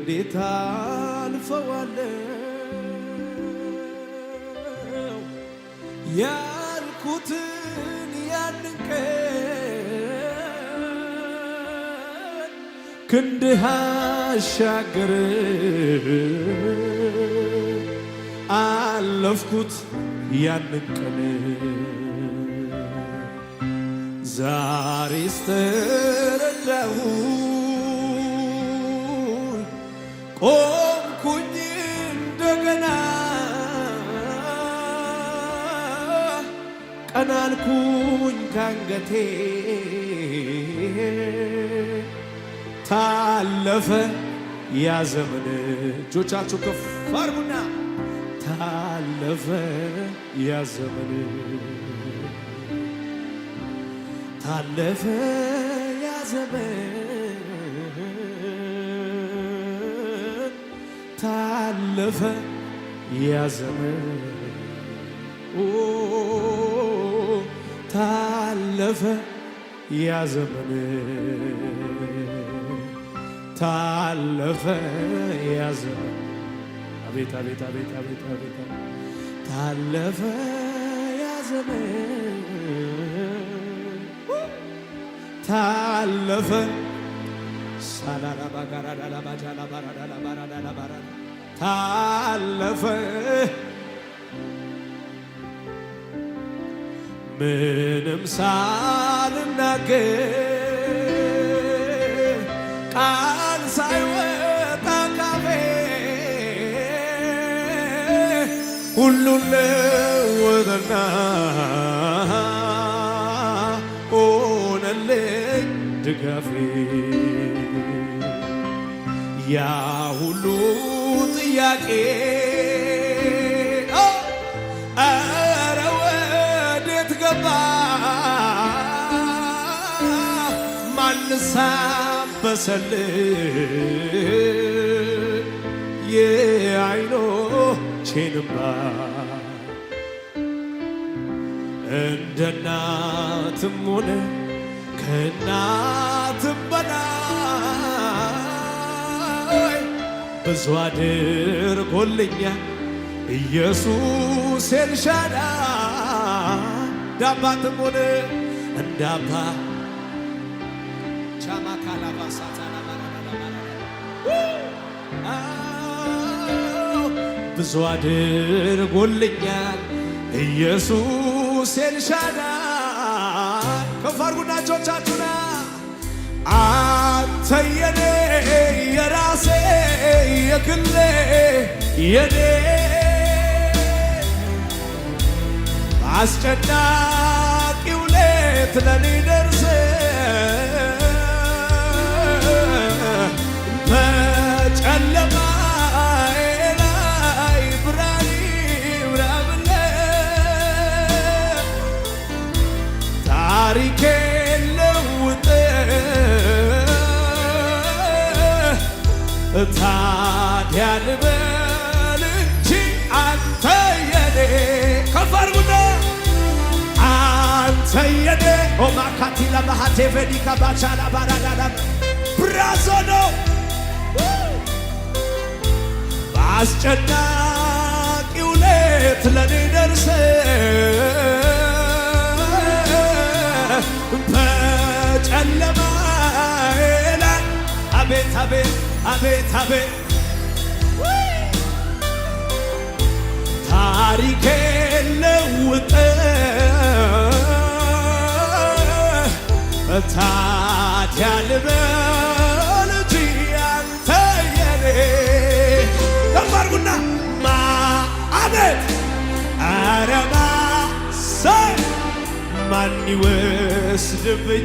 እንዴት አልፈዋለሁ ያልኩትን ያንን ቀን ክንድህ አሻገረ አለፍኩት ያንን ቀን ዛሬስ ተረዳሁ ቆምኩኝ እንደገና ቀና አልኩኝ ካንገቴ ታለፈ ያ ዘመን እጆቻችሁ ከፍ አድርጉና ታለፈ ያ ዘመን ታለፈ ያ ዘመን ታለፈ ያ ዘመን ታለፈ ያ ዘመን ታለፈ ያ ዘመን አቤት አቤት አቤት አቤት አቤት ታለፈ ያ ዘመን ታለፈ ሳላላ ባጋራዳላ ባጃላ ባራዳላ ባራዳላ ባራዳ ታለፈ ምንም ሳልናገር ቃል ሳይወጣ ካፌ ሁሉን ለወጠና ሆነልኝ ድጋፌ ያ ሁሉ ጥያቄ ኧረ ወዴት ገባ ማንስ አበሰልኝ የዓይኖቼን እንባ እንደ እናትም ሆነ ከእናትም በላይ ብዙ አድርጎልኛል ኢየሱስ ኤልሻዳይ እንደ አባትም ሆነ እንደ አባት ብዙ አድርጎልኛል ኢየሱስ ኤልሻዳይ ከፍ አድርጉና እጆቻችሁን አንተ የኔ የራሴ የግሌ የኔ አስጨናቂው ሌት ለኔ ደርሰ በጨለማዬ ላይ ብርሃን ይብራ ብለህ ታሪኬን ለውጠህ ታዲያ ልበል እንጂ አንተ የኔ ከፍ አድርጉና አንተ የኔ ኦማካቲ ለማሃቴ ቬዲካ ባቻላ ባራዳዳ ብራዞ ነው በአስጨናቂው ሌት ለኔ ደርሰህ በጨለማዬ ላይ አቤት አቤት አቤት አቤት ታሪኬን ለውጠህ ታዲያ ልበል እንጂ አንተ የኔ ከፍ አድርጉና አቤት ኧረ ማን ይወስድብኛል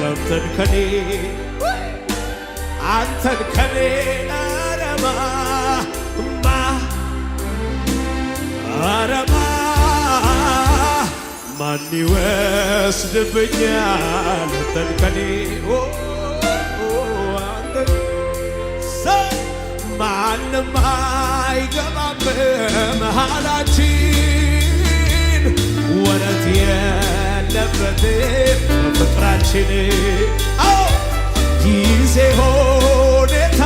አንተን ከኔ አንተን ከኔ ኧረ ማን ይወስድብኛል አንተን ከኔ ማንም አይገባም በመሃላችን ወረት የለበትም በፍቅራችን ጊዜ ሁኔታ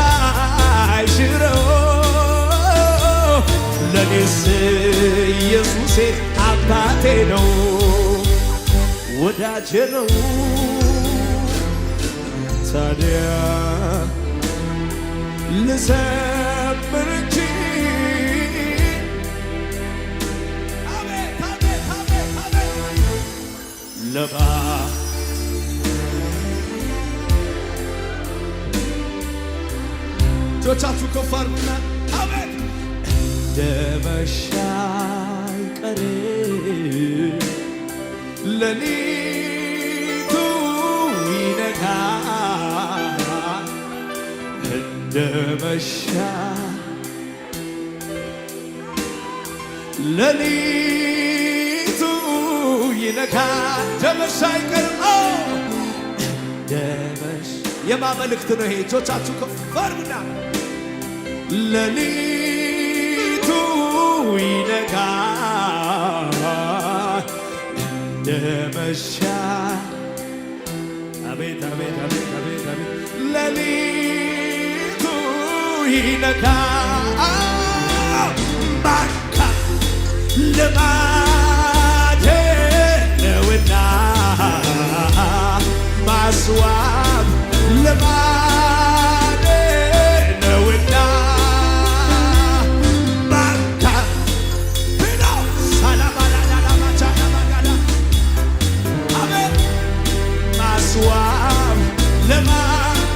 አባቴ ነው ወዳጄ ነው ታዲያ ልዘምር እንጂ አቤት አቤት አቤት አቤት ለባ እጆቻችሁ ከፍ አድርጉና አቤት እንደመሻ አይቀርም ሌሊቱ ይነጋል እንደመሻ ሌሊቱ ይነጋል እንደመሻ አይቀርም እንደመሻ የማመልክት ነው ይሄ እጆቻችሁ ከፍ አድርጉና ሌሊቱ ይነጋል እንደመሻ አቤት አቤት አቤት አቤት አቤት ሌሊቱ ይነጋል ባካ ልማዴ ነውና ማስዋብ ልማዴ ነውና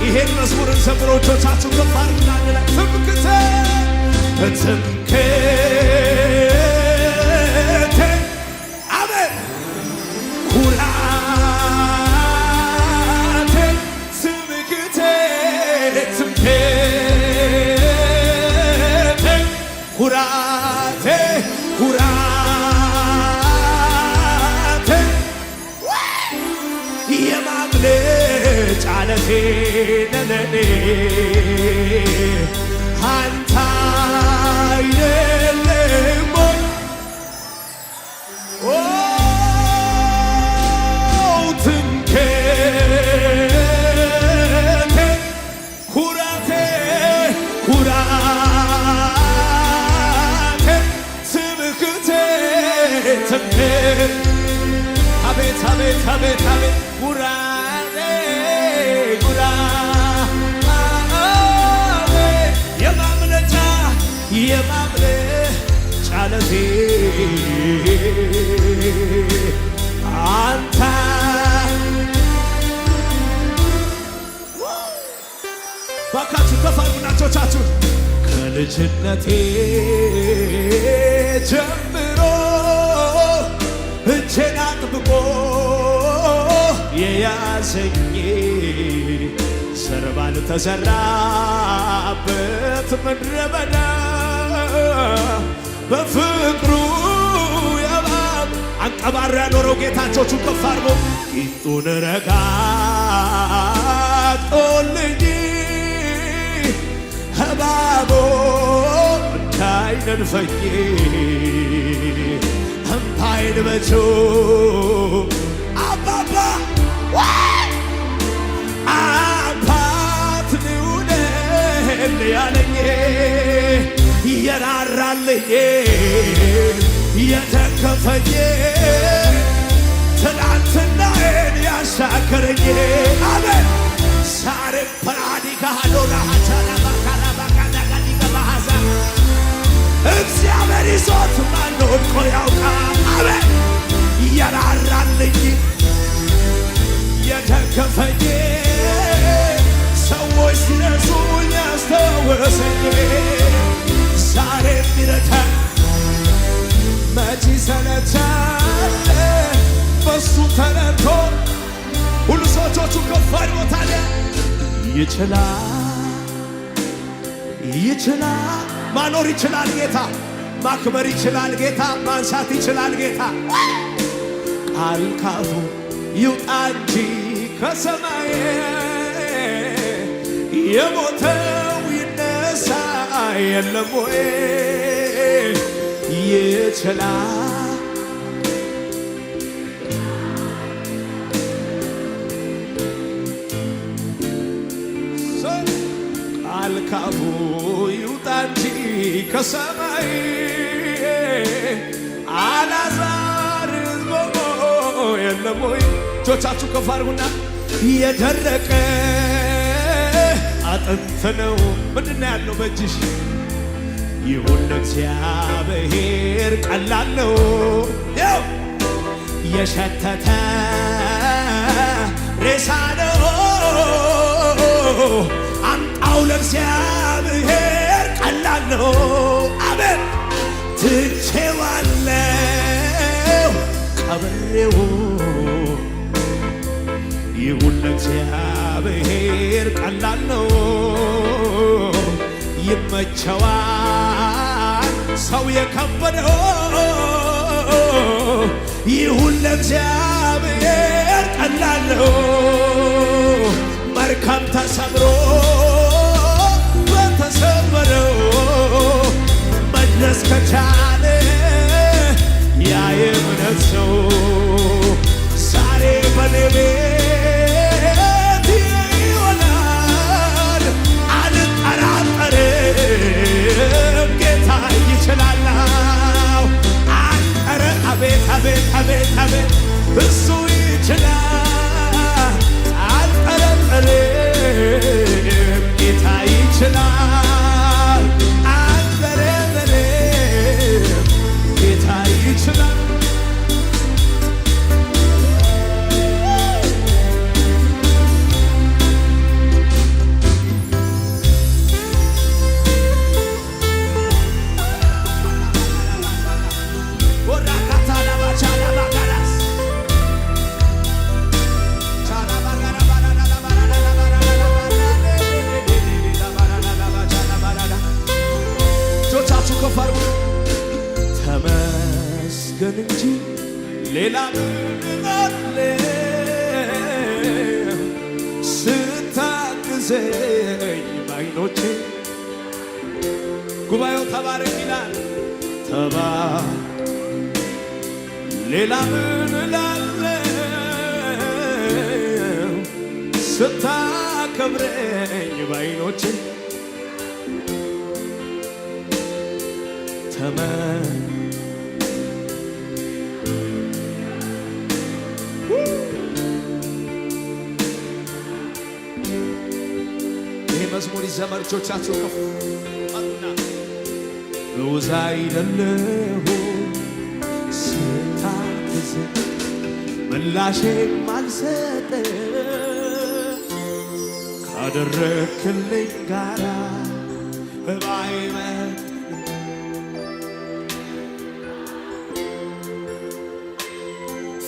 ይሄን መዝሙርን ዘምሮ እጆቻችሁ ከፍ አድርጉና ትምክህቴ ትምክህቴ አሜን ኩራቴ ትምክህቴ ትምክህቴ ኩራቴ ኩራቴ የማምለጫ ዓለቴ ነህ አንተ አይደለም ትምክህቴ ኩራቴ ኩራቴ ትምክህቴ ትምክህቴ አቤት አቤት አቤት አቤት ኩራቴ ኩራቴ የማምለጫ ዓለቴ አንተ ባካችሁ ከፍ አድርጉና እጆቻችሁ ከልጅነቴ ጀምሮ እጄን አጥብቆ የያዘኝ ዘር ባልተዘራበት ምድረ በዳ በፍቅሩ የባብ አንቀባሮ ያኖረው ጌታቸውን ከፍ አድርጎ ቂጡን ረጋግጦልኝ እባቡ እንዳይነድፈኝ እምባዬን በእጁ አባባ አባት ንውደድ ያለኝ የራራልኝ የተከፈኝ ትናንትናዬን ያሻገረኝ አሜን ዛሬም ፓራዲካ ዶራ ቻላባካራባካዳጋዲገባሃዛ እግዚአብሔር ይዞት ማን ወድቆ ያውቃል አሜን የራራልኝ የተከፈኝ ሰዎች ሲነሱኝ ያስታወሰኝ ዛሬም ይረዳል መቼ ሰለቻል በሱ ተረድቶ ሁሉ ሰዎቹ ከፍ አድርጎ ታዲያ ይችላል ማኖር ይችላል ጌታ ማክበር ይችላል ጌታ ማንሳት ይችላል ጌታ ቃል ካፉ ይውጣ እንጂ ከሰማይ የሞተው ይነሳ የለም ወይ ይችላል ቃል ካፉ ይውጣ እንጂ ከሰማይ አልዓዛር ቆሞ የለም ወይ? እጆቻችሁ ከፍ አድርጉና የደረቀ አጥንት ነው ምንድነው ያለው በእጅሽ? ይሁን ለእግዚአብሔር ቀላል ነው። የሸተተ ሬሳ ነው አምጣው ለእግዚአብሔር ቀላል ነው። አሜን። ትቼዋለሁ ቀብሬው ይሁን ለእግዚአብሔር ቀላል ነው። ይመቸዋል ሰው የከበደው ይሁን ለእግዚአብሔር ቀላል ነው። መርከብ ተሰብሮ በተሰበረው መድረስ ከቻለ ያ የእምነት ሰው ዛሬ በኔ ቤት ይሆናል አልጠራጠርም። ጌታ ይችላል። አቤት አቤት አቤት አቤት እሱ ይችላል አልጠረጠርም። ጌታ ይችላል አልጠረጠርም። ጌታ ይችላል። ተመስገን እንጂ ሌላ ምን አለ? ስታግዘኝ ባይኖቼ ጉባኤው ተባረክ ይላል። ሌላ ምን እላለሁ? ስታከብረኝ ባይኖቼ ይህ መዝሙር ይዘመር። እጆቻችሁ ከፍ አድርጉና እውዛ አይደለሁ ስታግዘኝ ምላሼም አልሰጥ ካደረክልኝ ጋራ ባይመጥ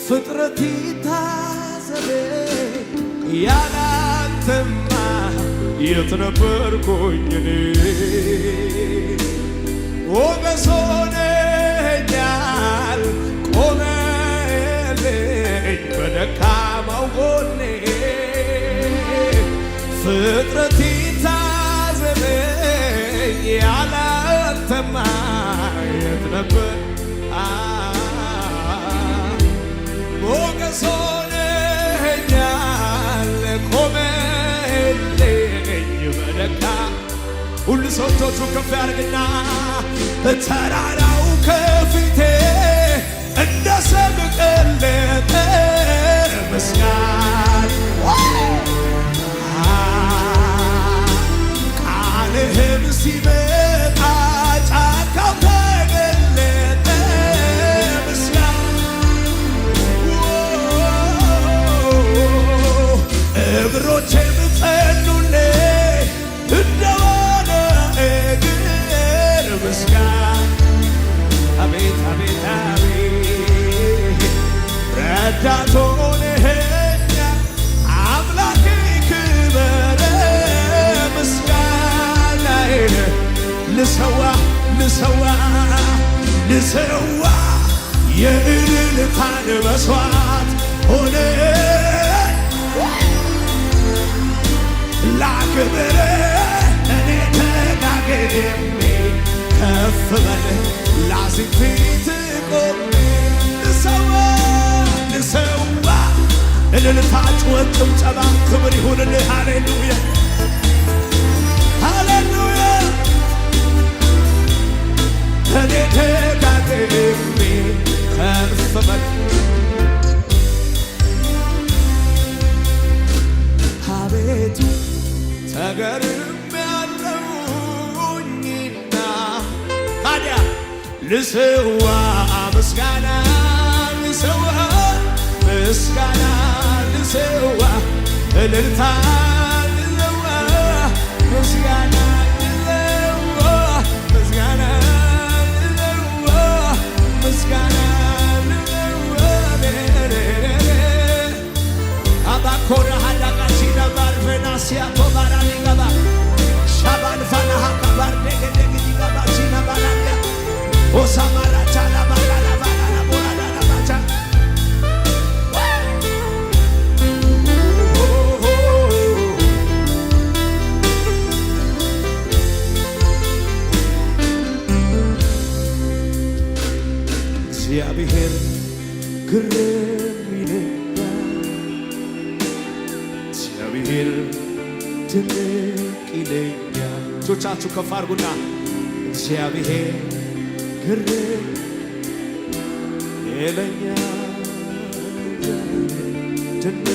ፍጥረት ይታዘበኝ ያላንተማ የት ነበርኩኝ እኔ? ሞገስ ሆነኛል ቆመልኝ በደካማው ጎኔ ፍጥረት ይታዘበኝ ያላንተማ የት ነበር? ሞገስ ሆነኛል ቆመልኝ በደካ ሁሉ ሰው እጆቹን ከፍ ያድርግና ተራራው ከፊቴ እንደ ሰም ቀለጠ ምስጋና ቃልህም ሲመጣ ጫካው ተገለጠ እግሮቼም ጸኑልኝ እንደዋለ እግር ምስጋና አቤት አቤት አቤት ረዳት ሆነኸኛል አምላኬ ክበር ምስጋናዬን ልሰዋ የእልልታን መሥዋዕት ሆነ ላክብር እኔ ተጋግሜ ከፍ በል ላዚም ፊት ቆሜ ልሰዋ እልልታ ጩኸት ጭብጨባ ክብር ይሁንልህ። ሃሌሉያ ሃሌሉያ እኔ ተጋግሜ ልሰዋ ምስጋና ልሰዋ ምስጋና ልሰዋ እልልታ ልሰዋ ምስጋና ልሰዋ ምስጋና ልሰዋ ምስጋና ልሰዋ አባኮራ ሃዳቃሲና ባርፈናሲያ ቶባራኒ ገባ ሻባን ፋናሃ ካባር ደገደግ ዲጋባ ሲና ባላያ ኦሳማራ ቻላ ባላላ ባላላ ቦራላ ባቻ እግዚአብሔር ግርም ይለኛል እግዚአብሔር ድንቅ ይለኛል። እጆቻችሁ ከፍ አድርጉና እግዚአብሔር ግርም ይለኛል ድንቅ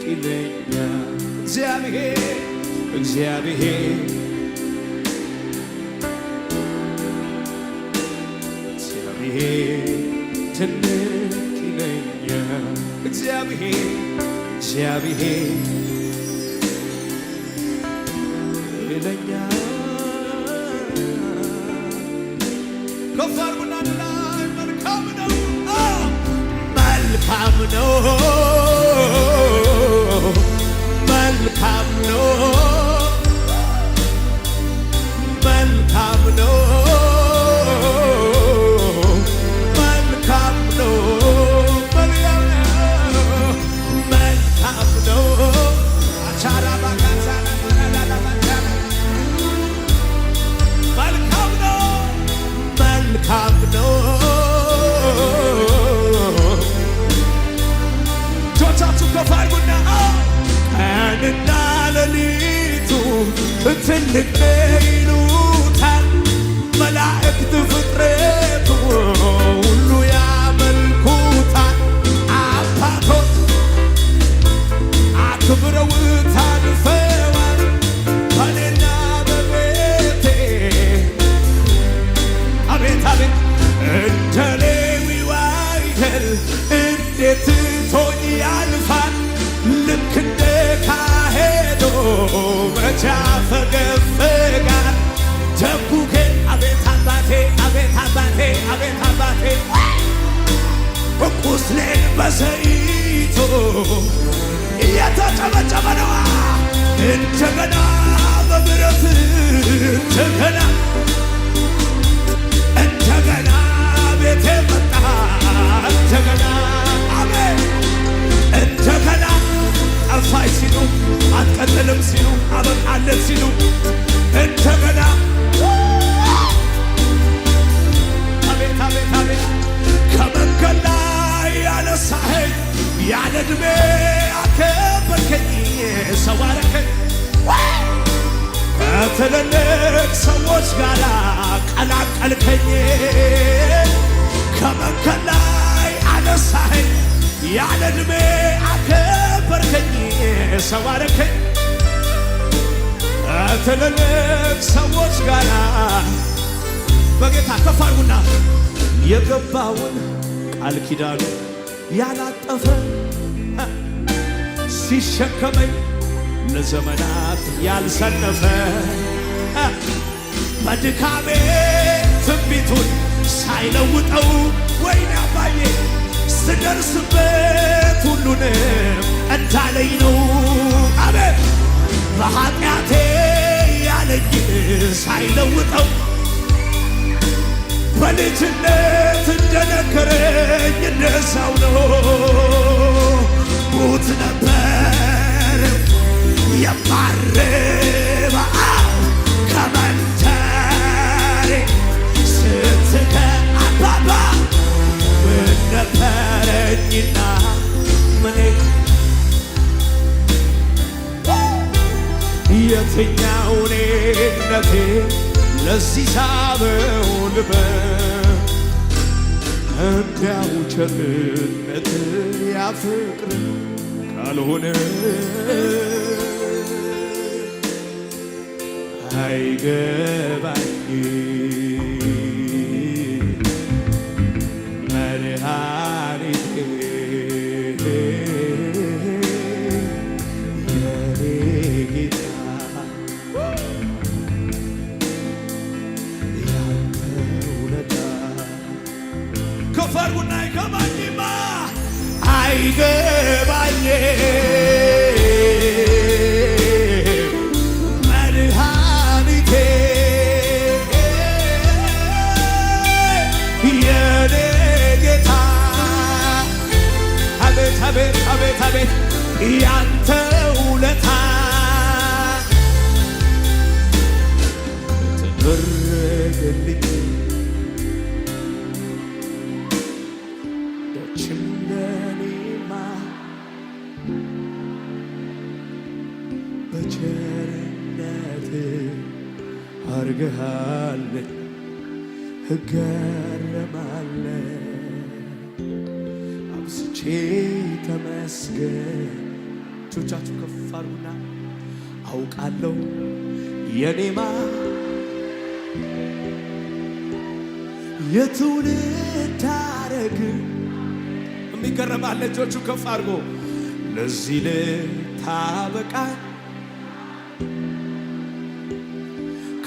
ይለኛል። እግዚአብሔር እግዚአብሔር ትልቅ ይለኛል። እግዚአብሔር እግዚአብሔር ይለኛል። ከፍ አድርጉና ላይ መልካም ነው መልካም ነው መልካም ነው መልካም ነው ቀንና ሌሊቱ ትልቅ ይሉታል መላእክት ፍጥረቱ ሁሉ ያመልኩታል። አባቶች አክብረውታል ፈዋል በኔና በቤቴ አቤት አቤት እንደ ሌዊው አይደል እንዴት ትቶኝ ያልፋል ልክ እንደ ካሄዶ መቼ አፈገፍጋል ደጉ ግን አቤት አባቴ አቤት አባቴ አቤት አባቴ ቁስሌን በዘይቶ እየተጨበጨበ ነዋ እንደገና በምሕረት እንደገና እንደገና ቤቴ መጣ እንደገና አሜን እንደገና ጠፋይ ሲሉ አትቀጥልም ሲሉ አበቃለት ሲሉ እንደገና አቤት አቤት አቤት ከመንገድ ላይ ያነሳኸኝ ያለ ዕድሜ አከበርከኝ ሰው አረከኝ ከትልልቅ ሰዎች ጋር ቀላቀልከኝ ከመንገድ ላይ አነሳኸኝ ያለ ዕድሜ አከበርከኝ ሰው አረከኝ ከትልልቅ ሰዎች ጋር በጌታ ከፍ አድርጉና የገባውን ቃል ኪዳኑ ያላጠፈ ሲሸከመኝ ለዘመናት ያልሰነፈ በድካሜ ትንቢቱን ሳይለውጠው ወይኔ አባዬ ስደርስበት ሁሉንም እንዳለኝ ነው። አቤት በኃጢአቴ ያለኝ ሳይለውጠው በልጅነት እንደነገረኝ እንደዛው ነው። ሙት ነበር የማረባ ከመንተሬ ስትከ አባባ ምን ነበረኝና ምኔ የትኛው እኔነቴ ለዚህ ሳበው ልበል እንዲያው ቸርነት ያፍቅር ካልሆነ አይገባኝ ከፍ አድርጉና አይገባኝማ አይገባኝ መድኃኒቴ የኔ ጌታ አቤት አቤት አቤት አቤት ያንተ ውለታ ተደረገልኝ ደችም ለኔማ በቸርነት አርገሃል እገረማለሁ አብዝቼ ተመስገን። እጆቻችሁ ከፍ አድርጉና አውቃለሁ የኔማ የትውልድ ሐረግ የሚገረማል። እጆቹ ከፍ አድርጎ ለዚህ ልታበቃ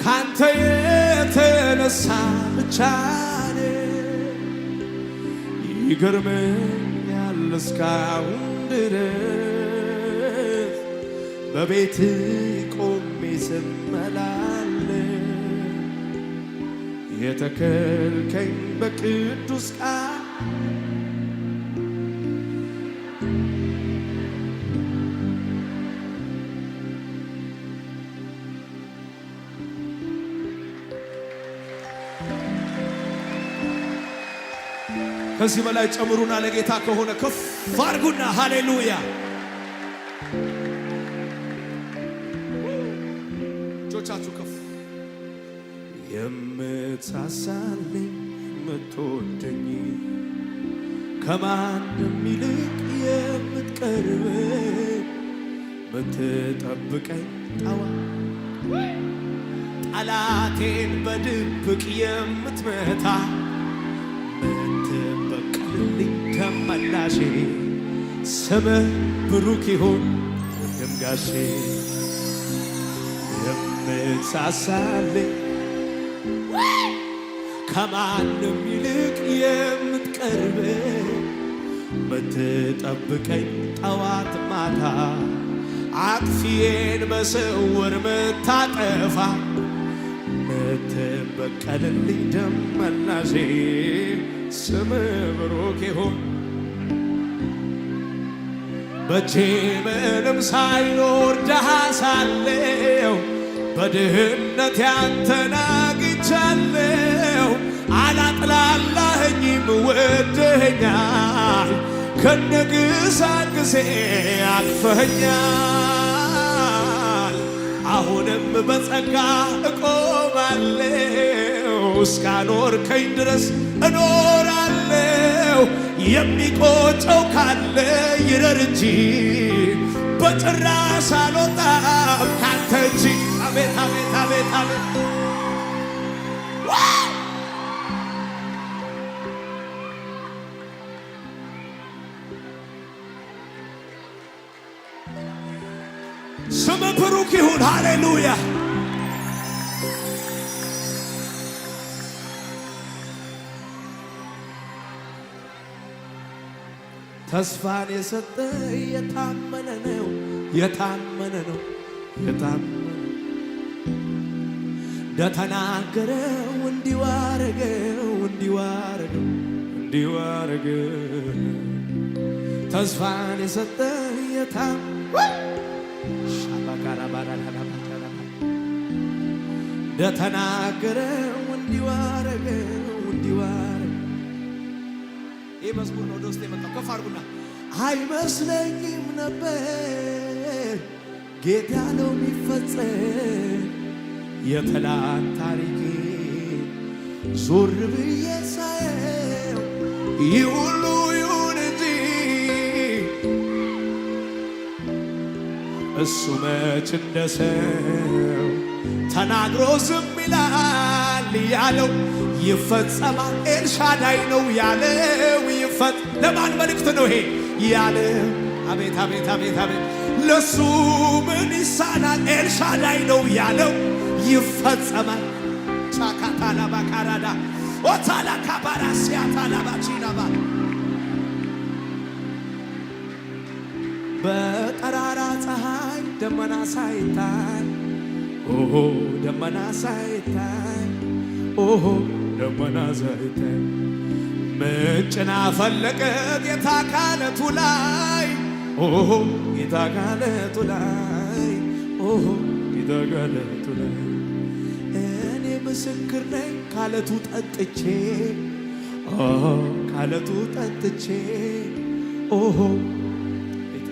ካንተ የተነሳ ብቻ ይገርመኛል እስካሁን ድረስ በቤት ቆሜ ስመላለስ የተከልከኝ በቅዱስ ቃል ከዚህ በላይ ጨምሩና ለጌታ ከሆነ ከፍ አድርጉና ሃሌሉያ። እጆቻችሁ ከፍ የምትሳሳልኝ የምትወደኝ ከማንም ይልቅ የምትቀርብ ምትጠብቀኝ ጠላቴን በድብቅ የምትመታ ምትበቀልልኝ ተመላሼ ስምህ ብሩክ ይሁን ደምጋሼ የምትሳሳልኝ ከማንም ይልቅ የምትቀርብ ምትጠብቀኝ ጠዋት ማታ አጥፊዬን በስውር ምታጠፋ ምትበቀልልኝ ደመላሼ ስምህ ብሩክ ይሁን። በእጄ ምንም ሳይኖር ደሃ ሳለሁ በድህነት ያንተን አግኝቻለሁ። አላጥላላኸኝም ወደኸኛል ከነግሳንግሴ አቅፈኸኛል። አሁንም በጸጋ እቆማለሁ እስካኖርከኝ ድረስ እኖራለሁ። የሚቆጨው ካለ ይረር እንጂ በጭራሽ አልወጣም ካንተ እንጂ። አቤት አቤት አቤት አቤት ስምህ ብሩክ ይሁን። ሃሌሉያ ተስፋን የሰጠ የታመነ ነው የታመነ ነው የታመነ እንደተናገረው እንዲሁ አረገው እንዲሁ አረገው እንዲሁ አረገው። ተስፋን የሰጠ እንደተናገረው እንዲሁ አረገው እንዲሁ አረገው። ይህ መዝሙር ነው ወደ ውስጥ የመጣው። ከፍ አድርጉና አይመስለኝም ነበር ጌታ ያለው የሚፈጸም የትላንት ታሪኬ ዞር ብዬ ሳየው ይህ ሁሉ ይሁን እንጂ እሱ መች እንደ ሰው ተናግሮ ዝም ይላል ያለው ይፈጸማል። ኤልሻዳይ ነው ያለው ለማን መልእክት ነው ይሄ ያለው? አቤት አቤት አቤት አቤት ለሱ ምን ይሳናል? ኤልሻዳይ ነው ያለው ይፈጸማል። ቻካታላ ባካራዳ ኦታላ ካባራሲያ ታላባቺናባ በጠራራ ፀሐይ ደመና ሳይታይ ኦሆ ደመና ሳይታይ ኦሆ ደመና ሳይታይ ምንጭና ፈለቀ ጌታ ካለቱ ላይ ኦሆ ጌታ ካለቱ ላይ ኦሆ ጌታ ካለቱ ላይ እኔ ምስክር ነኝ ካለቱ ጠጥቼ ኦሆ ካለቱ ጠጥቼ ኦሆ ቤታ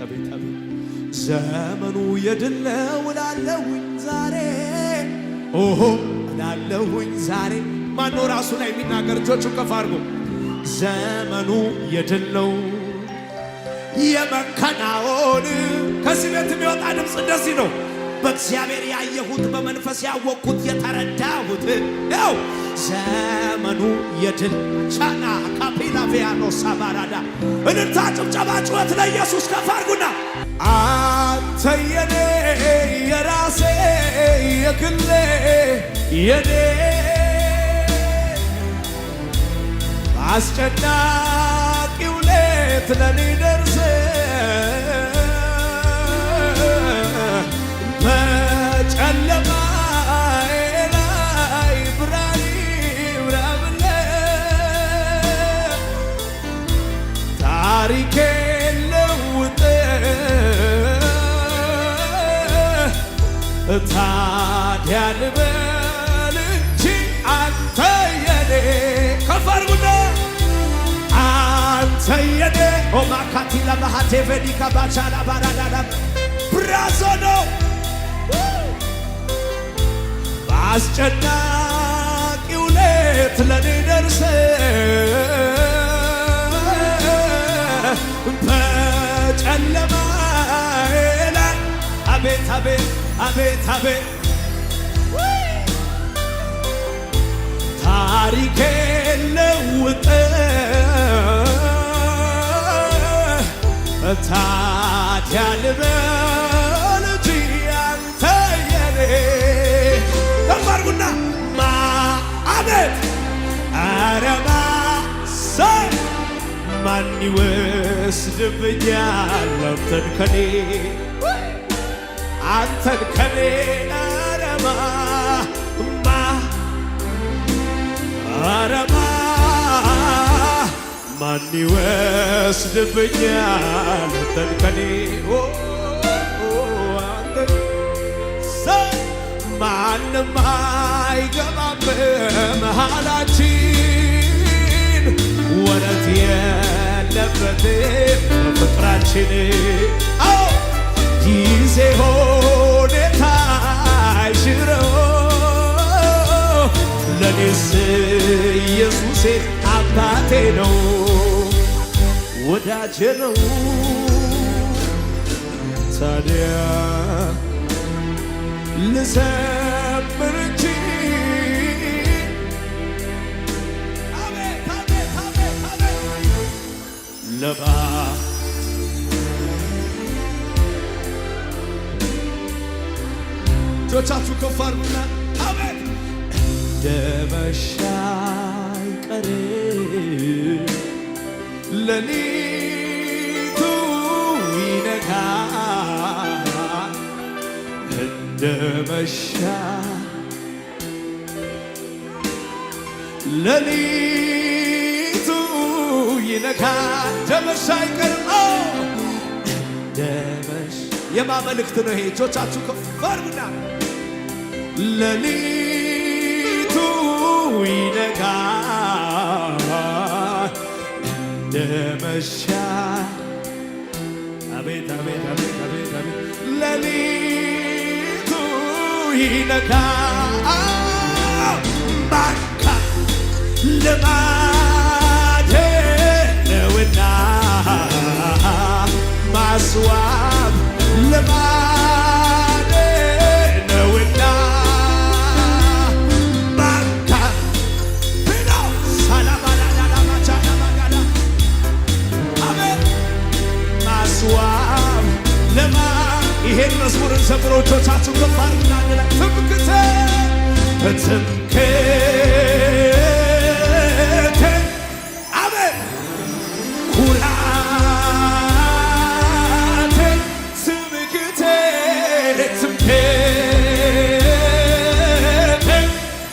ዘመኑ የድል ነው እላለሁኝ ዛሬ ኦሆ እላለሁኝ ዛሬ ማነው ራሱ ላይ የሚናገር እጆቹን ከፍ አድርጎ ዘመኑ የድል ነው የመከናወን ከዚህ ቤት የሚወጣ ድምፅ እንደዚህ ነው በእግዚአብሔር ያየሁት በመንፈስ ያወቅሁት የተረዳሁት ያው ዘመኑ የድል ቻና ካፒላቪያኖ ሳባራዳ እልልታ ጭብጨባ ጩኸት ለኢየሱስ ከፍ አድርጉና አንተ የኔ የራሴ የግሌ የኔ አስጨናቂው ሌት ለኔ ደርሰ በጨለማዬ ላይ ብርሃን ይብራብለ ታሪኬን ለውጥ ታዲያ ልበል እንጂ አንተ የኔ ከፍ አድርጉና አንተ የኔ ኦማካቲ ለባሃቴ ቬዲካ ባቻላ ባራዳዳ ብራዞኖ በአስጨናቂው ሌት ለኔ ደርሰ በጨለማዬ ላይ አቤት አቤት አቤት አቤት ታሪኬን ለውጥ ታዲያ ልበል እንጂ አንተ የኔ ተማርጉና አቤት ኧረ ማን ይወስድብኛል አንተን ከኔ ኧረ ማን ይወስድብኛል አንተን ከኔ ማንም አይገባም በመሃላችን ወረት የለበትም በፍቅራችን ጊዜ ሁኔታ አይሽረው ለኔስ ኢየሱሴ አባቴ ነው ወዳጄ ነው ታዲያ ልዘምር እንጂ አቤት አቤት አቤት አቤት ለባ እጆቻችሁ ከፍ አድርጉና አቤት እንደ መሻ አይቀርም ሌሊቱ ይነጋል እንደ መሻ ሌሊቱ ይነጋል እንደ መሻ አይቀርም እንደ መሻ የማመልክት ነው ይሄ እጆቻችሁ ከፍ አድርጉና ሌሊቱ ይነጋል እንደ መሻ አቤት አቤት አቤት አቤት አቤት ሌሊቱ ይነጋል ባካ ልማዴ ነውና ማስዋብ ልማዴ ነውና ባካ ቢኖ ሳላባላዳማቻዳማጋዳ አቤት ማስዋብ ልማ ይሄን መዝሙርን ዘምሮ እጆቻችሁ ከፍ አድርጉና ትምክህቴ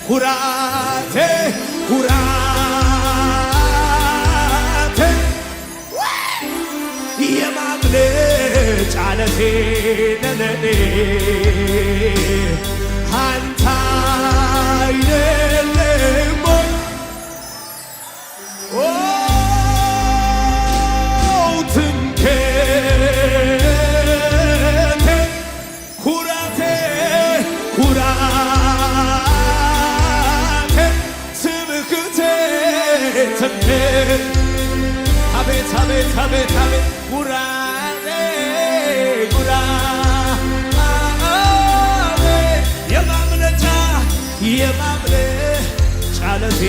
ኩራቴ ኩራቴ የማምለጫ ዓለቴ ነህ አንተ አይደለም ትምክህቴ ኩራቴ ኩራቴ ትምክህቴ አቤት አቤት አቤት አቤት ኩራቴ ኩራቴ የማምለጫ ዓለቴ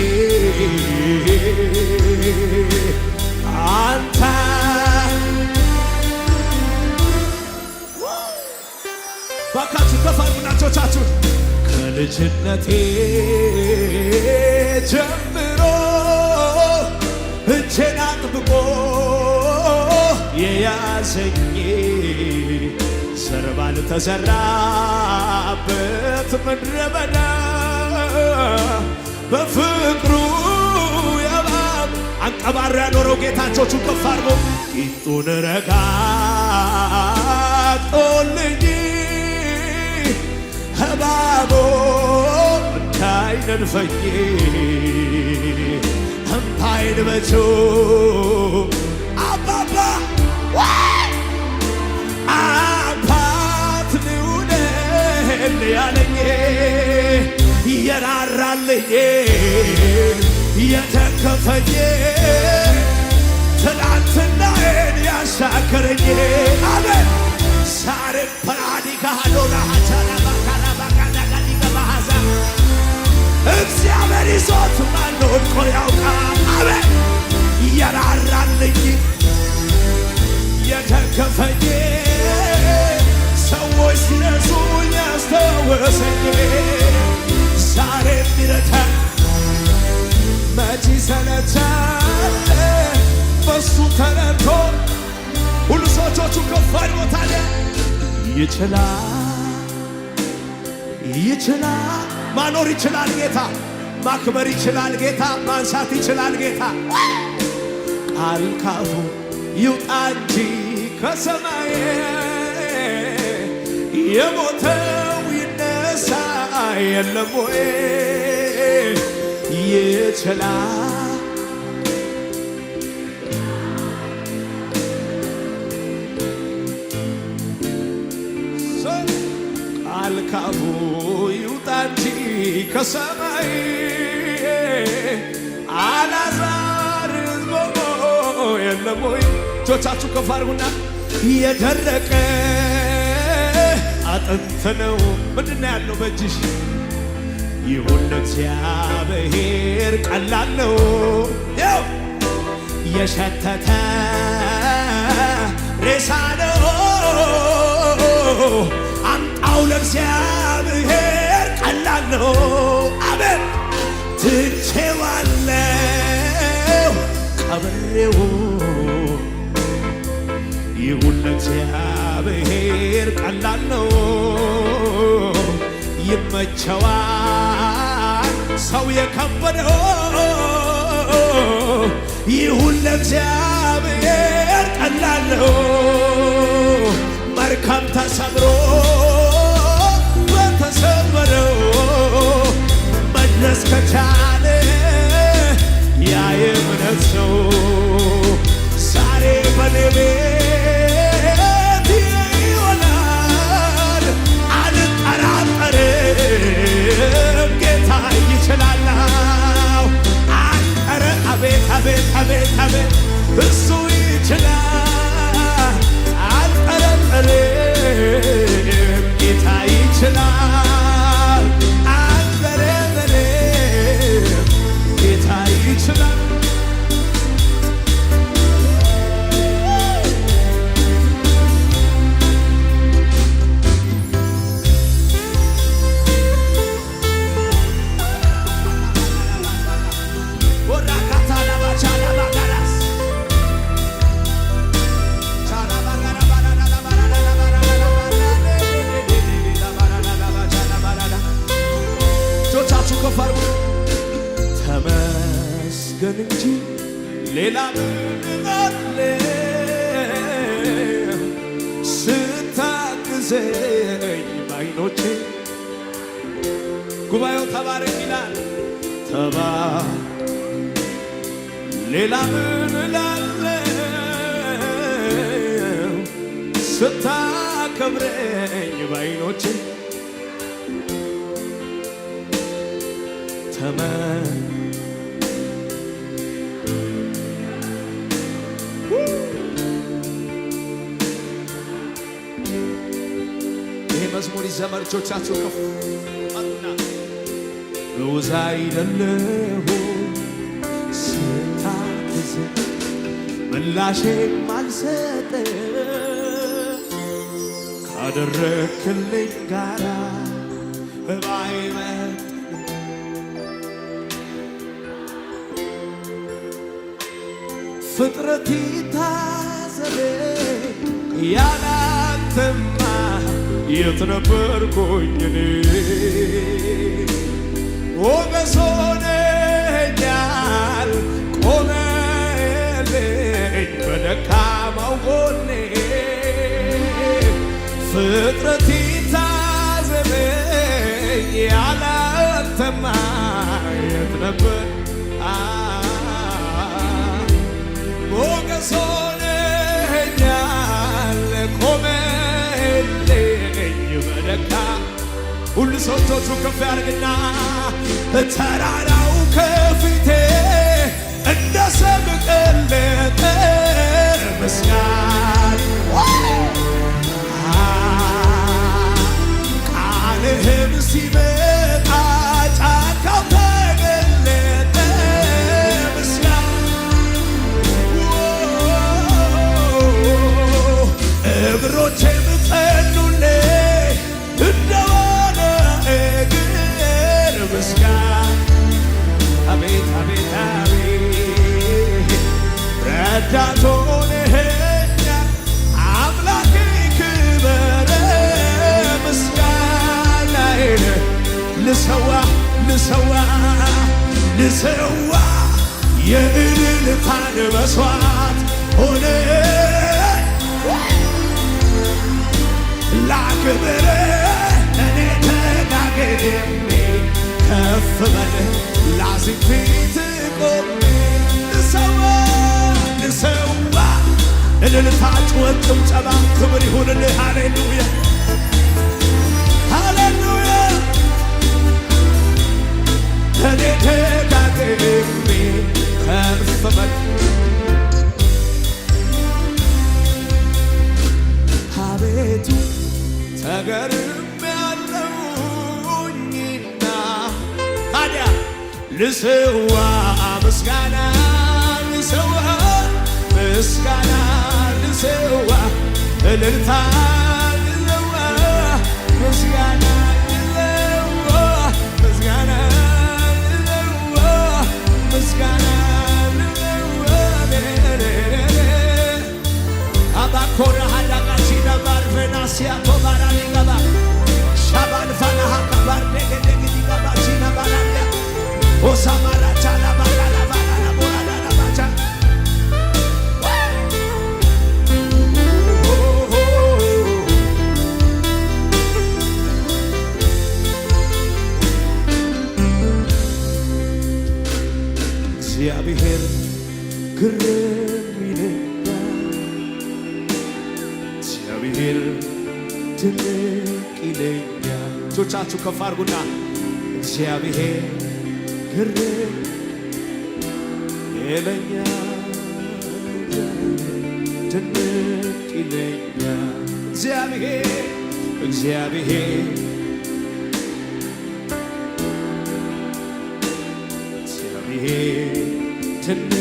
አንተ ባካችሁ ከፍ አድርጉና እጆቻችሁን ከልጅነቴ ጀምሮ እጄን አጥብቆ የያዘኝ ዘር ባልተዘራበት ምድረ በዳ በፍቅሩ የባብ አንቀባሮ ያኖረው ጌታቾቹን ከፍ አድርጎ ቂጡን ረጋግጦልኝ እባቦ እንዳይነድፈኝ እምባዬን በእጁ አባባ አባት ልውደድ ያለኝ የራራልኝ የተከፈኝ ትናንትናዬን ያሻገረኝ አሜን ዛሬ ፓራዲካ ዶራ ቻላባካላባካዳጋዲገባሃዛ እግዚአብሔር ይዞት ማን ወድቆ ያውቃል አሜን የራራልኝ የተከፈኝ ሰዎች ሲነሱ ያስታወሰኝ ዛሬ ሚረታ መቼ ሰለቻል በሱ ተረድቶ ሁሉ ሰዎቹ ከፍ አድርጎታል። ይችላል ማኖር ይችላል ጌታ ማክበር ይችላል ጌታ ማንሳት ይችላል ጌታ ቃል ካፉ ይውጣ እንጂ ከሰማይ የሞተው ይነሳ የለም ወይ ይችላል ቃል ካፉ ይውጣ እንጂ ከሰማይ አልዓዛር ሞቶ የለም ወይ እጆቻችሁ ከፍ አድርጉና የደረቀ አጥንት ነው ምንድነው ያለው በእጅሽ ይሁን ለእግዚአብሔር ቀላል ነው ያው የሸተተ ሬሳ ነው አምጣው ለእግዚአብሔር ቀላል ነው አሜን ትቼዋለሁ ቀብሬው ይሁን ለእግዚአብሔር ቀላል ነው ይመቸዋል ሰው የከበደው ይሁን ለእግዚአብሔር ቀላል ነው መርከብ ተሰብሮ በተሰበረው መድረስ ከቻለ ያ የእምነት ሰው ዛሬ በኔ ቤት ይሆናል አልጠራጠርም ጌታ ይችላል አንጠረ አቤት አቤት አቤት አቤት እሱ ይችላል አልጠራጠርም ጌታ ይችላል አልጠራጠርም ጌታ ይችላል ከፍ አድርጉ። ተመስገን እንጂ ሌላ ምን አለ ስታግዘኝ ባይኖቼ። ጉባኤው ተባረክ ይላል። ሌላ ምን እላለሁ ስታከብረኝ ባይኖቼ። ይህ መዝሙር ይዘመር። እጆቻችሁ ከፍ አድርጉና ብውዛ አይደለሁ ስታግዘኝ ምላሼም አልሰጠ ካደረክልኝ ጋራ ባይመጥ ፍጥረት ይታዘበኝ ያላንተማ የት ነበርኩኝ እኔ? ሞገስ ሆነኛል ቆመልኝ በደካማው ጎኔ። ፍጥረት ይታዘበኝ ያላንተማ የት ነበር? ሞገስ ሆነኛል ቆመልኝ በደካ። ሁሉ ሰው እጆቹን ከፍ ያድርግና ተራራው ከፊቴ እንደ ሰም ቀለጠ ምስጋና ቃልህም ሲመጣ ጫካው ተገለጠ እግሮቼም ጸኑልኝ እንደዋለ እግር ምስጋና። አቤት አቤት አቤት ረዳት ሆነኸኛል አምላኬ ክበር ምስጋናዬን ልሰዋ ልሰዋ ልሰዋ የእልልታን መሥዋዕት ሆነ ላክብር እኔ ተጋግሜ ከፍ በል ላዚም ፊት ቆሜ ልሰዋ ልሰዋ እልልታ ጩኸት ጭብጨባ ክብር ይሁንልህ። ሃሌሉያ ሃሌሉያ እኔ ተጋግሜ ከፍ በል አቤቱ ተገርሜያለሁኝና ታዲያ ልሰዋ ምስጋና ልሰዋ ምስጋና ልሰዋ እልልታ ልሰዋ ምስጋና ልሰዋ ምስጋና ልሰዋ ምስጋና ልሰዋ አባኮራ ሃዳቃቺ ነባር ቬናሲያ ቶባራኒ ገባ ሻባን ፋናሃ ከባር ደገደግዲ ገባቺ ነባራንያ ኦሳማራቻ ላባራላ ባራላ ቦራላ ባቻ እግዚአብሔር ግርም ይለኛል እግዚአብሔር ድንቅ ይለኛል። እጆቻችሁ ከፍ አድርጉና እግዚአብሔር ግርም ይለኛል ድንቅ ይለኛል። እግዚአብሔር እግዚአብሔር ትልቅ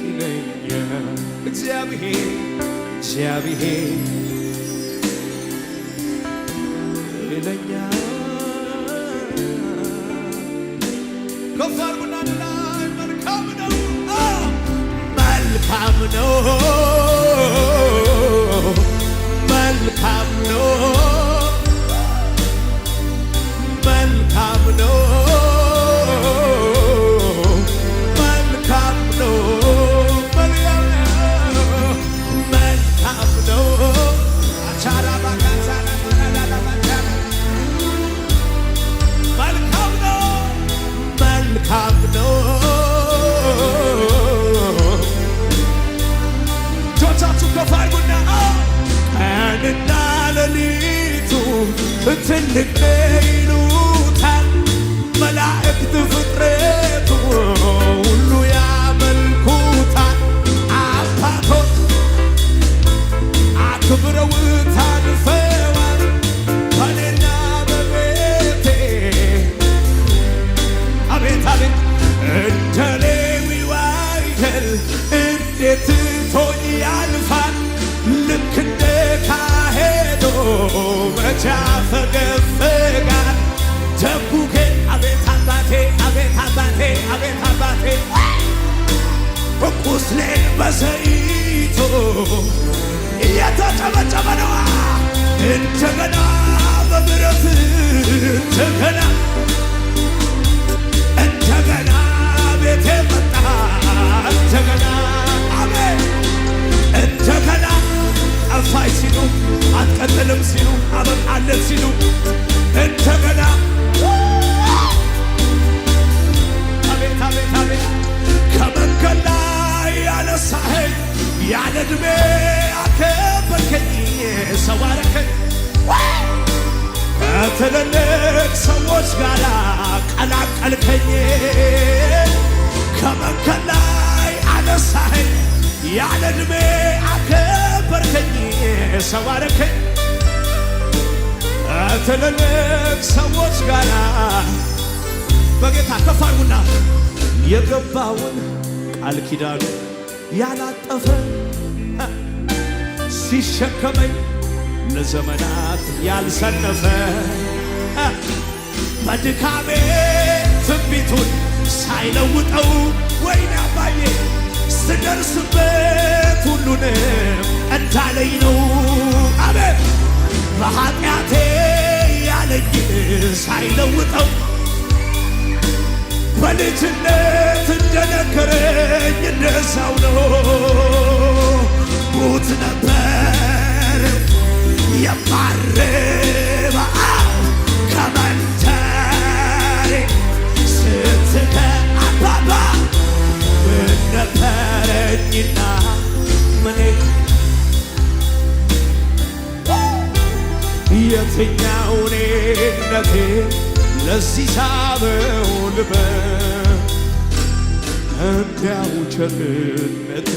ይለኛል እግዚአብሔር እግዚአብሔር ይለኛል። ከፍ አድርጉና ላይ መልካም ነው መልካም ነው መልካም ነው መልካም ነው መልካም ነው። እጆቻችሁ ከፍ አድርጉና ቀንና ሌሊቱ ትልቅ ነው ይሉታል መላእክት ፍጥረቱ ሁሉ ያመልኩታል። አባቶች አክብረውታል ፈዋል በኔና በቤቴ አቤት አቤት እንደ ሌዊው አይደል እንዴት ትቶኝ ያልፋል ልክ እንደ ካሄዶ መቼ ያፈገፍጋል ደጉ ግን አቤት አባቴ አቤት አባቴ አቤት አባቴ ቁስሌን በዘይቱ እየተጨበጨበ ነዋ እንደገና በምሕረት እንደገና እንደገና ቤቴ መጣ እንደገና አሜን እንደገና ጠፋይ ሲሉ አትቀጥልም ሲሉ አበቃለት ሲሉ እንደገና አቤት አቤት አቤት ከመንገድ ላይ ያነሳኸኝ ያለ ዕድሜ አከበርከኝ ሰው አረከኝ ከትልልቅ ሰዎች ጋር ቀላቀልከኝ ከመንገድ ላይ አነሳኸኝ ያለ ዕድሜ አከበርከኝ ሰው አረከኝ ከትልልቅ ሰዎች ጋር በጌታ ከፍ አድርጉና የገባውን ቃል ኪዳኑ ያላጠፈ ሲሸከመኝ ለዘመናት ያልሰነፈ በድካሜ ትንቢቱን ሳይለውጠው ወይኔ አባዬ ስደርስበት ሁሉንም እንዳለኝ ነው። አሜን በኃጢአቴ ያለኝ ሳይለውጠው በልጅነት እንደነገረኝ እንደዛው ነው። ሙት ነበር የማረባ ከመንተሬ ስትከ አባባ ምን ነበረኝና ምኔ የትኛው እኔነቴ ለዚህ ሳበው ልበል እንዲያው ቸርነት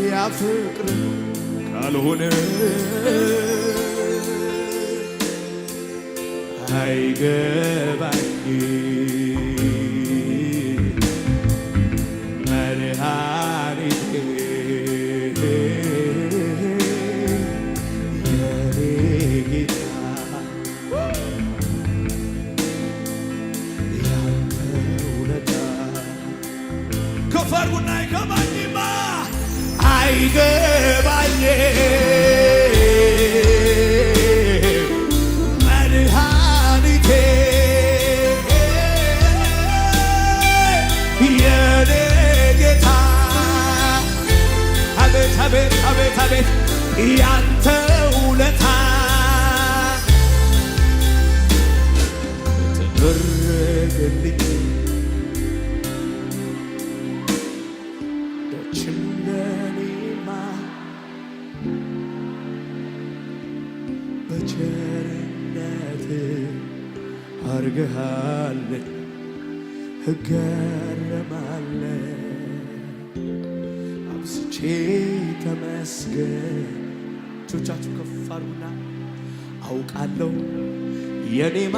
ያፍቅር ካልሆነ አይገባኝ መድኃኒቴ የኔ ጌታ ያንተ ውለታ ከፍ አድርጉና አይገባኝማ አይገባኝ መድኃኒቴ የኔ ጌታ አቤት አቤት አቤት አቤት ያንተ ውለታ ተደረገልኝ በቸርነት አርገሃል እገረማለሁ አብዝቼ ተመስገን። እጆቻችሁ ከፍ አድርጉና አውቃለሁ የኔማ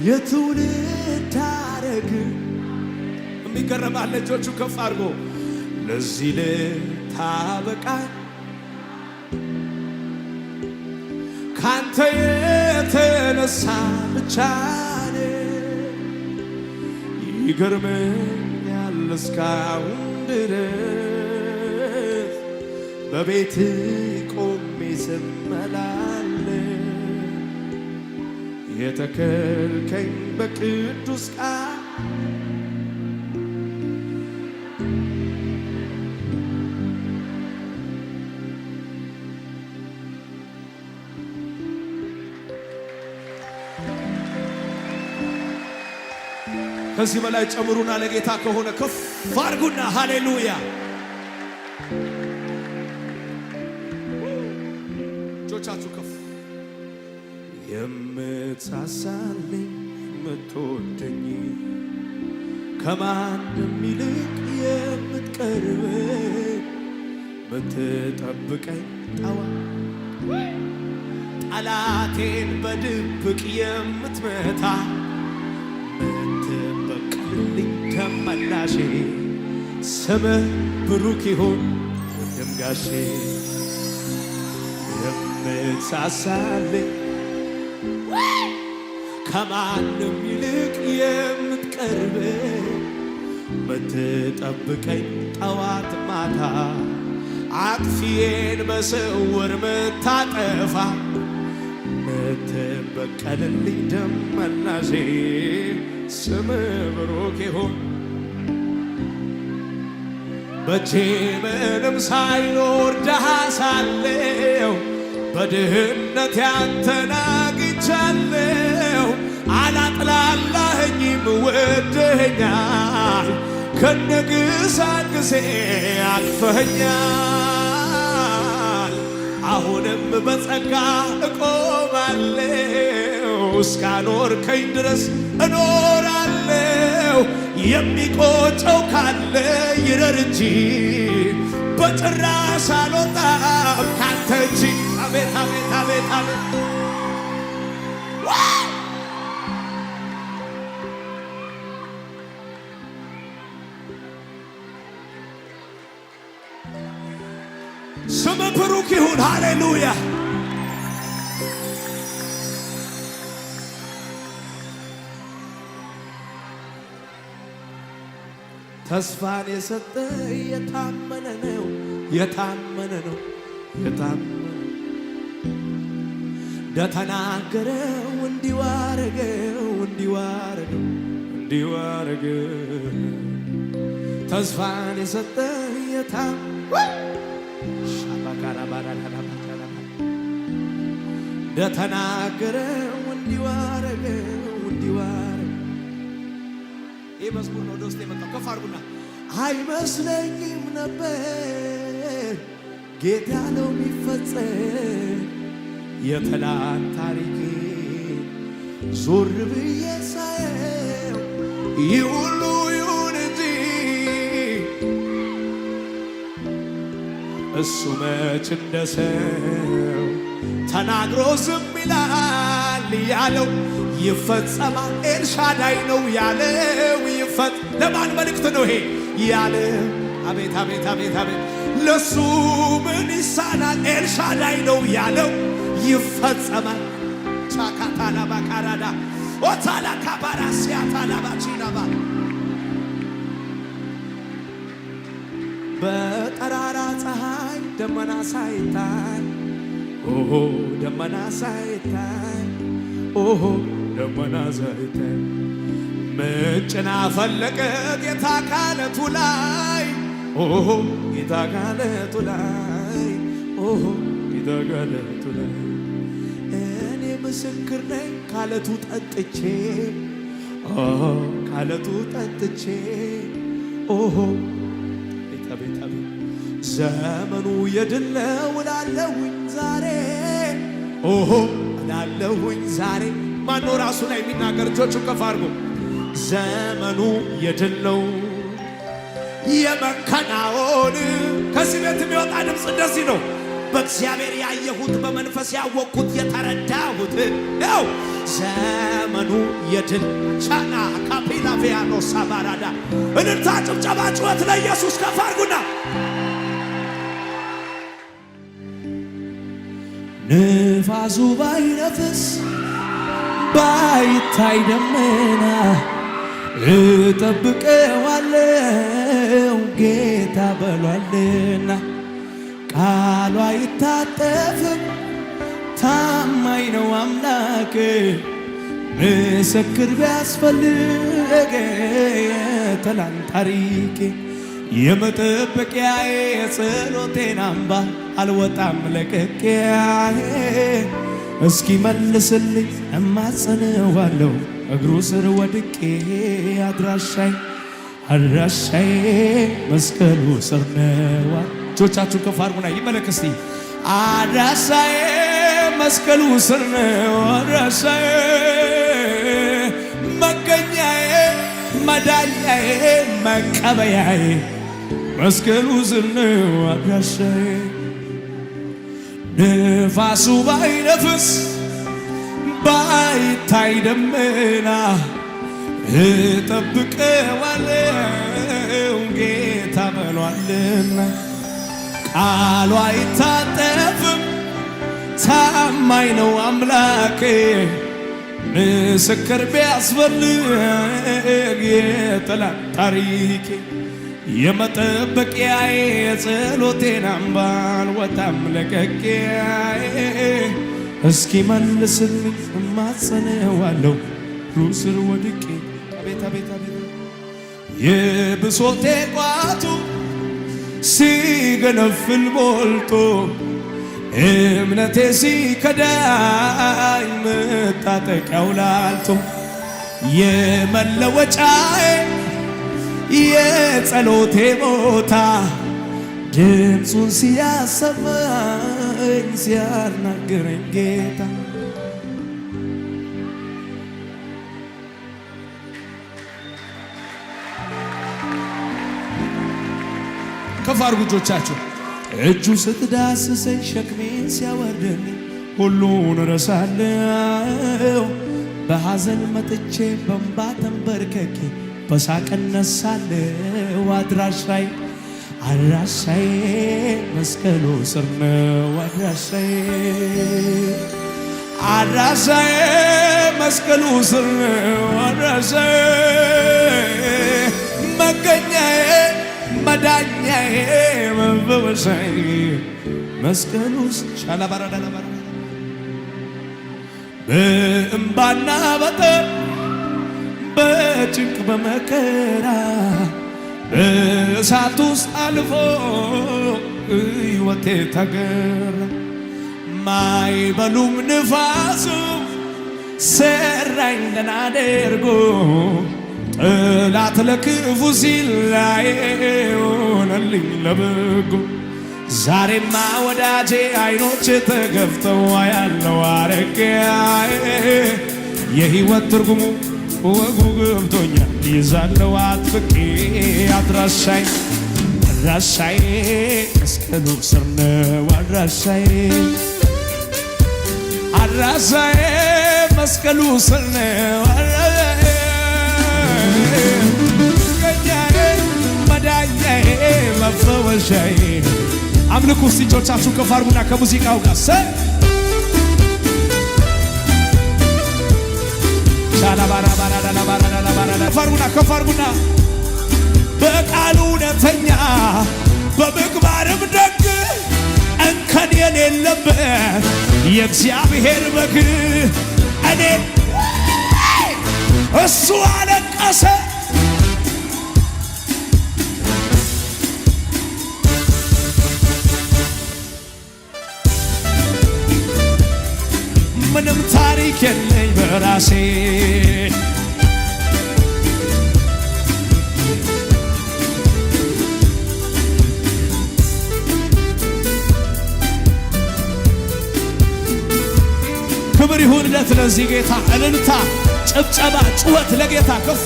የትውልድ ሐረግ የሚገረማል። እጆቹ ከፍ አድርጎ ለዚህ ልታበቃ ካንተ የተነሳ ብቻ ይገርመኛል እስካሁን ድረስ በቤት ቆሜ ስመላለስ የተከልከኝ በቅዱስ ቃል ከዚህ በላይ ጨምሩና ለጌታ ከሆነ ከፍ አድርጉና ሃሌሉያ። እጆቻችሁ ከፍ። የምትሳሳልኝ የምትወደኝ ከማንም ይልቅ የምትቀርበኝ ምትጠብቀኝ ጠላቴን በድብቅ የምትመታ ምትበቀልልኝ ተመላሼ ስምህ ብሩክ ይሁን ወንድም ጋሼ። የምትሳሳልኝ ከማንም ይልቅ የምትቀርበኝ ምትጠብቀኝ ጠዋት ማታ አጥፊዬን በስውር ምታጠፋ ምትበቀልልኝ ደመላሼ ስምህ ብሩክ ይሁን። በእጄ ምንም ሳይኖር ድሃ ሳለሁ በድህነት ያንተን አግኝቻለሁ። አላጥላላኸኝም ወደኸኛል ከነግሳት ጊዜ አቅፈኸኛል። አሁንም በጸጋ እቆማለሁ እስካኖርከኝ ድረስ እኖራለሁ። የሚቆጨው ካለ ይረር እንጂ በጭራሽ አልወጣም ካንተ እጅ። አቤት አቤት አቤት አቤት ስምህ ብሩክ ይሁን። ሃሌሉያ። ተስፋን የሰጠ የታመነ ነው፣ የታመነ ነው፣ የታመነ እንደተናገረው እንዲሁ አረገው፣ እንዲሁ አረገው፣ እንዲሁ አረገው። ተስፋን የሰጠ የታመነ እንደተናገረው እንዲሁ አረገው፣ እንዲሁ አረገው። ይህ መዝሙር ነው ወደ ውስጥ የመጣው። ከፍ አድርጉና አይመስለኝም ነበር ጌታ ያለው የሚፈጸም የትላንት ታሪኬ ዞር ብዬ ሳየው ይህ ሁሉ ይሁን እንጂ እሱ መች እንደ ሰው ተናግሮ ዝም ይላል ያለው ይፈጸማል። ኤልሻዳይ ነው ያለው ለማን መልእክት ነው ይሄ ያለው? አቤት አቤት አቤት አቤት ለሱ ምን ይሳናል? ኤልሻዳይ ነው ያለው ይፈጸማል። ቻካታላ ባካራዳ ኦታላ ካባራሲያ ታላ ባቺናባ በጠራራ ፀሐይ ደመና ሳይታይ ኦሆ ደመና ሳይታይ ኦሆ ደመና ሳይታይ ምንጭና ፈለቀ ጌታ ካለቱ ላይ ኦሆ ጌታ ካለቱ ላይ ኦሆ ጌታ ካለቱ ላይ እኔ ምስክር ነኝ ካለቱ ጠጥቼ ኦሆ ካለቱ ጠጥቼ ኦሆ ቤታ ቤታ ዘመኑ የድል ነው እላለሁኝ ዛሬ ኦሆ እላለሁኝ ዛሬ። ማነው ራሱ ላይ የሚናገር? እጆቹን ከፍ አድርጎ ዘመኑ የድል ነው የመከናወን። ከዚህ ቤት የሚወጣ ድምፅ እንደዚህ ነው። በእግዚአብሔር ያየሁት በመንፈስ ያወቅሁት የተረዳሁት ነው። ዘመኑ የድል ቻና ካፒላቪያኖ ሳባራዳ እልልታ ጭብጨባ ጩኸት ለኢየሱስ ከፍ አድርጉና ንፋሱ ባይነፍስ ባይታይ ደመና እጠብቀዋለሁ ጌታ በሏልና። ቃሉ አይታጠፍም ታማኝ ነው አምላክ። ምስክር ቢያስፈልግ የትላንት ታሪኬ የመጠበቂያዬ የጸሎቴን አምባ አልወጣም ለቅቄ እስኪ መልስልኝ እማጸነዋለሁ እግሩ ስር ወድቄ አድራሻዬ መስቀሉ ስር ነው። እጆቻችሁ ከፍ አድርጉና ይመለክ እስቲ። አድራሻዬ መስቀሉ ስር ነው። አድራሻዬ መገኛዬ መዳኛዬ መቀበያዬ መስቀሉ ስር ነው። አድራሻዬ ንፋሱ ባይነፍስ ባይታይ ደመና እጠብቀዋለሁ ጌታ ብሏልና። ቃሉ አይታጠፍም ታማኝ ነው አምላኬ። ምስክር ቢያስፈልግ የጠላት ታሪኬ የመጠበቂያዬ የጸሎቴን አምባል ወጣም ለቀቂያዬ እስኪ መልስልኝ እማጸነዋለሁ እግሩ ስር ወድቄ። አቤት አቤት አቤት የብሶቴ ቋቱ ሲገነፍል ሞልቶ እምነቴ ሲከዳኝ መታጠቂያው ላልቶ የመለወጫዬ የጸሎቴ ቦታ ድምፁን ሲያሰማኝ ሲያናግረኝ ጌታ ከፍ አድርጉ እጆቻችሁ። እጁ ስትዳስሰኝ ሸክሜን ሲያወርድልኝ ሁሉን ረሳለሁ። በሐዘን መጥቼ በእንባ ተንበርከኬ በሳቅ እነሳለሁ። አድራሻዬ መስቀሉ ስር ነው። አድራሻዬ መስቀሉ ስር ነው። አድራሻዬ መገኛዬ መዳኛዬ መፈወሻዬ መስቀሉ ሻላባራዳላባራ በእምባና በጠብ በጭንቅ በመከራ በእሳት ውስጥ አልፎ ሕይወቴ ተገራ። ማይበሉም ንፋሱ ሰራኝ ደህና አድርጎ ጠላት ለክፉ ሲል ላይ ሆነልኝ ለበጎ። ዛሬማ ወዳጄ አይኖች ተገፍተው ያለው አረጋዬ የሕይወት ትርጉሙ ወጉ ገብቶኛል ይዛለው አጥብቄ። አድራሻዬ መስቀሉ ስር ነው። አድራሻዬ መስቀሉ ስር ነው። ገኛዬ መዳኛዬ መፈወሻዬ። አምልኩ እስቲ እጆቻችሁ ከፍ አድርጉና ከሙዚቃው ጋር ከፍ አድርጉና በቃሉ እውነተኛ በምግባርም ደግ እንከን የሌለበት የእግዚአብሔር በግ እኔ እሱ አለቀሰ ምንም ታሪክ የለኝ በራሴ ክብር ይሁንለት ለዚህ ጌታ። እልልታ፣ ጭብጨባ፣ ጩኸት ለጌታ ከፍ